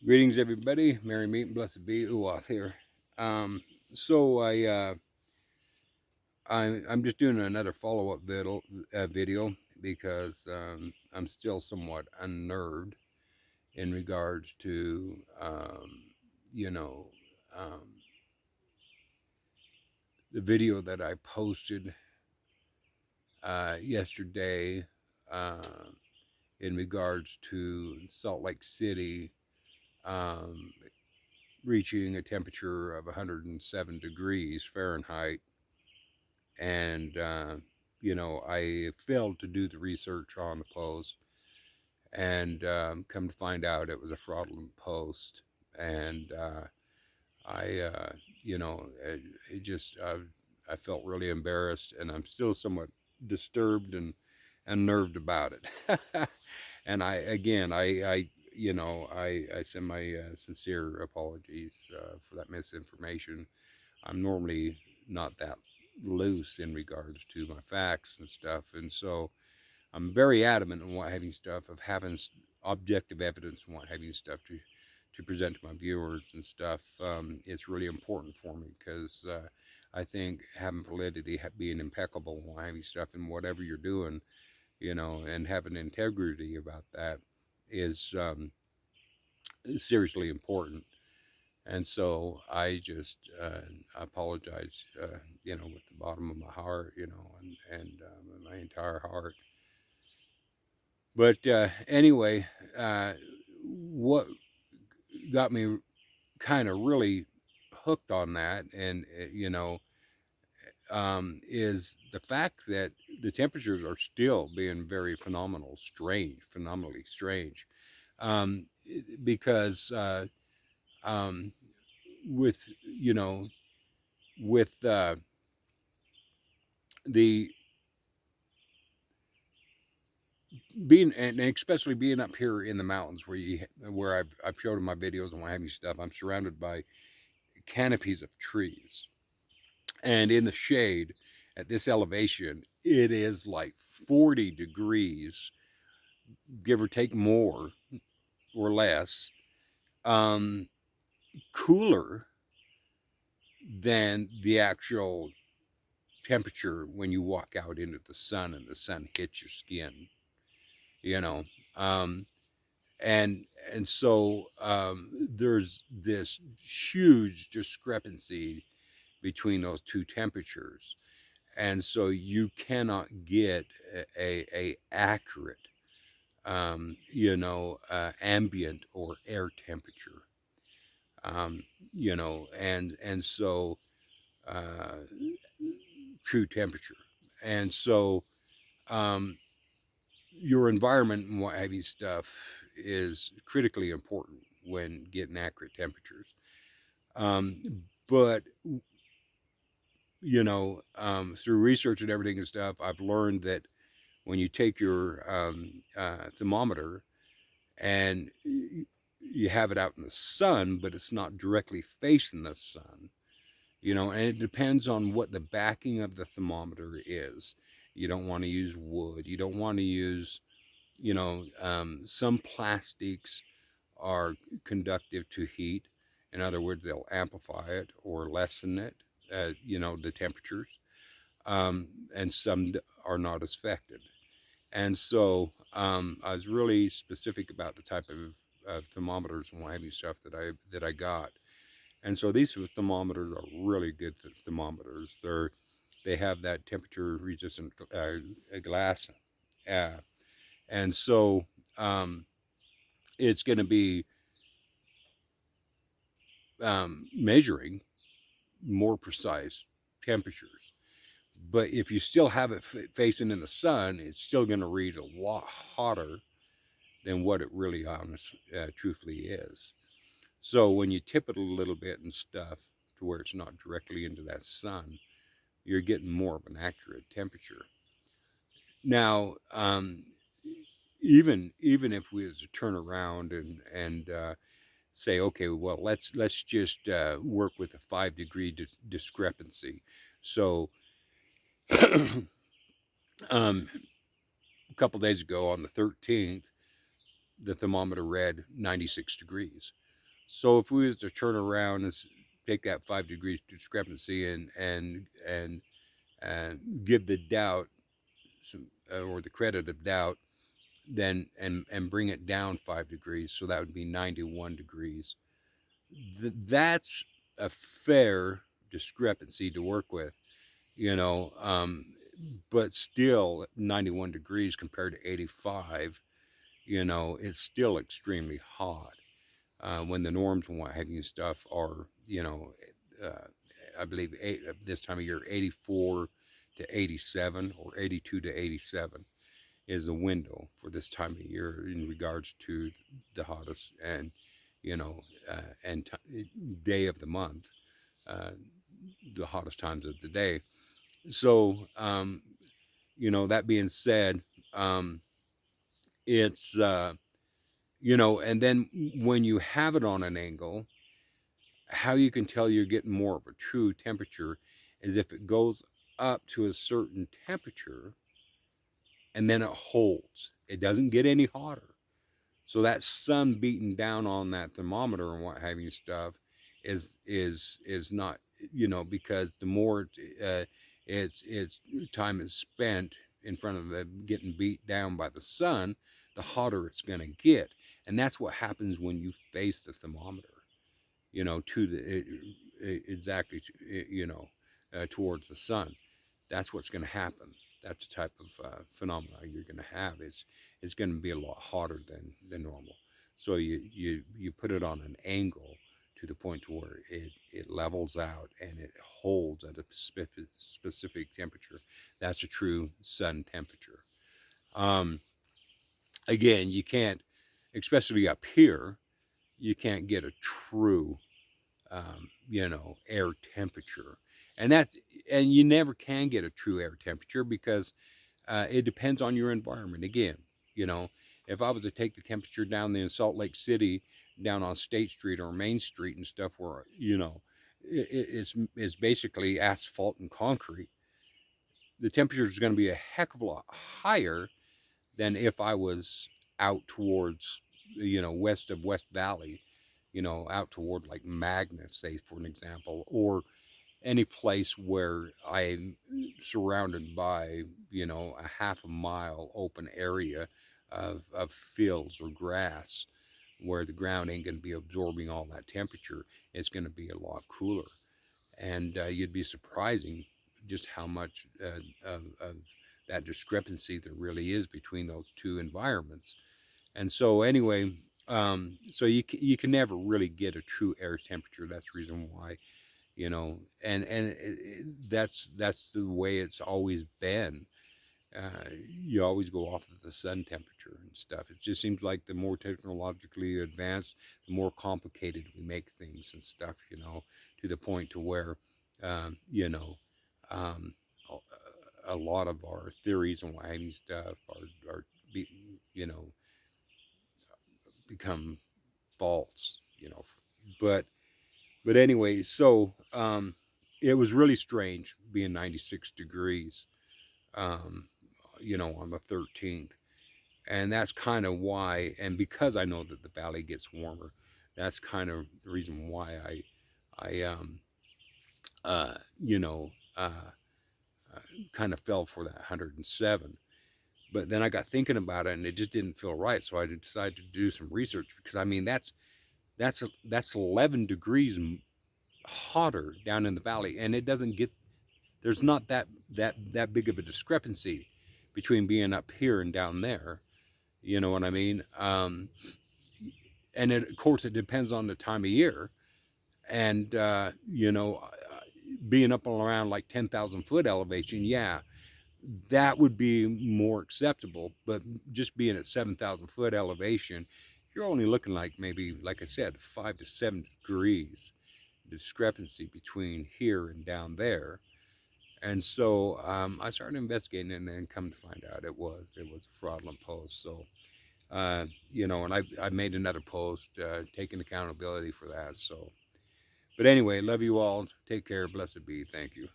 Greetings, everybody. Merry meet and blessed be Uoth here. So I'm just doing another follow-up video because I'm still somewhat unnerved in regards to you know um, the video that I posted yesterday uh, in regards to Salt Lake City. Um, Reaching a temperature of 107 degrees Fahrenheit. And, I failed to do the research on the post and come to find out it was a fraudulent post. And I, it just, I felt really embarrassed, and I'm still somewhat disturbed and unnerved about it. And I send my sincere apologies for that misinformation. I'm normally not that loose in regards to my facts and stuff, and so I'm very adamant on what having stuff of having objective evidence and what having stuff to present to my viewers and stuff. It's really important for me because I think having validity, being impeccable, and having stuff in whatever you're doing, and having integrity about that is seriously important. And so I just apologize, with the bottom of my heart, and my entire heart. But anyway, what got me kind of really hooked on that, and is the fact that the temperatures are still being very phenomenally strange, because um, with with the being, and especially being up here in the mountains where I've showed in my videos and what have you stuff, I'm surrounded by canopies of trees, and in the shade at this elevation it is like 40 degrees, give or take, more or less, um, cooler than the actual temperature when you walk out into the sun and the sun hits your skin, you know. Um, and there's this huge discrepancy between those two temperatures, and so you cannot get a accurate ambient or air temperature, and so uh, true temperature. And so um, your environment and what have you stuff is critically important when getting accurate temperatures. But through research and everything and stuff, I've learned that when you take your thermometer and you have it out in the sun, but it's not directly facing the sun, and it depends on what the backing of the thermometer is. You don't want to use wood. You don't want to use, some plastics are conductive to heat. In other words, they'll amplify it or lessen it, the temperatures, and some are not as affected. And so I was really specific about the type of thermometers and what have you stuff that I got. And so these thermometers are really good thermometers. They have that temperature resistant glass, uh, and so um, it's going to be measuring more precise temperatures. But if you still have it facing in the sun, it's still going to read a lot hotter than what it really truthfully is. So when you tip it a little bit and stuff to where it's not directly into that sun, you're getting more of an accurate temperature. Now, even if we was to turn around and say, okay, well, let's just work with a 5 degree discrepancy. So, um, a couple days ago on the 13th, the thermometer read 96 degrees. So if we was to turn around and take that 5 degrees discrepancy and give the doubt some, or the credit of doubt, then and bring it down 5 degrees, so that would be 91 degrees. That's a fair discrepancy to work with, you know. But still, 91 degrees compared to 85, it's still extremely hot. When the norms and what have you stuff are, uh, I believe this time of year, 84 to 87 or 82 to 87 is a window for this time of year in regards to the hottest and day of the month, uh, the hottest times of the day. So, that being said, um, it's and then when you have it on an angle, how you can tell you're getting more of a true temperature is if it goes up to a certain temperature and then it holds. It doesn't get any hotter. So that sun beating down on that thermometer and what have you stuff is not, because the more it's time is spent in front of the getting beat down by the sun, the hotter it's going to get. And that's what happens when you face the thermometer, to exactly, towards the sun. That's what's going to happen. That's the type of phenomena you're going to have. It's going to be a lot hotter than normal. So you put it on an angle to the point to where it levels out and it holds at a specific temperature. That's a true sun temperature. Um, Again, you can't, especially up here, you can't get a true air temperature. And that's and you never can get a true air temperature because it depends on your environment. Again, you know, if I was to take the temperature down in Salt Lake City, down on State Street or Main Street and stuff, where it's basically asphalt and concrete, the temperature is going to be a heck of a lot higher than if I was out towards west of West Valley, out toward like Magna, say for an example, or any place where I'm surrounded by, a half a mile open area of fields or grass where the ground ain't going to be absorbing all that temperature. It's going to be a lot cooler. And you'd be surprising just how much of that discrepancy there really is between those two environments. And so, anyway, so you can never really get a true air temperature. That's the reason why, that's the way it's always been. You always go off of the sun temperature and stuff. It just seems like the more technologically advanced, the more complicated we make things and stuff. To the point to where, um, you know, um, a lot of our theories and wacky stuff are be, you know become false. But anyway, so it was really strange being 96 degrees, um, on the 13th. And that's kind of why, and because I know that the valley gets warmer, that's kind of the reason why I uh, you know, uh, uh, kind of fell for that 107. But then I got thinking about it, and it just didn't feel right. So I decided to do some research because I mean that's 11 degrees hotter down in the valley, and it doesn't get there's not that big of a discrepancy between being up here and down there. You know what I mean? And of course, it depends on the time of year, and being up around like 10,000 foot elevation, yeah, that would be more acceptable. But just being at 7,000 foot elevation, you're only looking like maybe, like I said, 5 to 7 degrees discrepancy between here and down there. And so I started investigating, and then come to find out it was a fraudulent post. So and I made another post taking accountability for that. So, but anyway, love you all. Take care. Blessed be. Thank you.